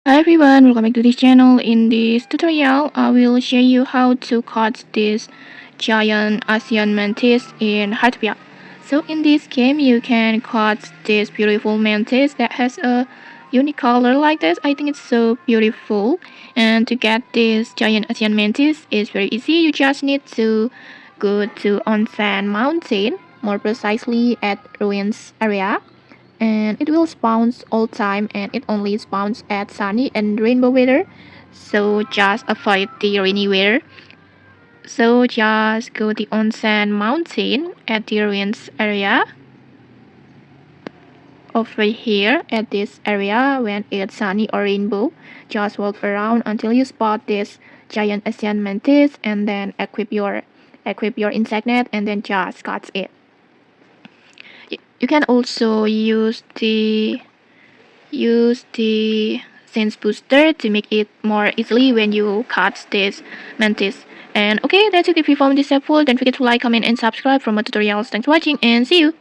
Hi everyone, welcome back to this channel. In this tutorial, I will show you how to catch this giant Asian mantis in Heartopia. So in this game, you can catch this beautiful mantis that has a unique color like this. I think it's so beautiful. And to get this giant Asian mantis is very easy. You just need to go to Onsen mountain, more precisely at ruins area, and it will spawn all time, and it only spawns at sunny and rainbow weather, so just avoid the rainy weather. So just go the onsen mountain at the ruins area over here. At this area, when it's sunny or rainbow, just walk around until you spot this giant Asian mantis, and then equip your insect net, and then just catch it. You can also use the sense booster to make it more easily when you catch this mantis. And okay, that's it. If you found this helpful, don't forget to like, comment, and subscribe for more tutorials. Thanks for watching, and see you.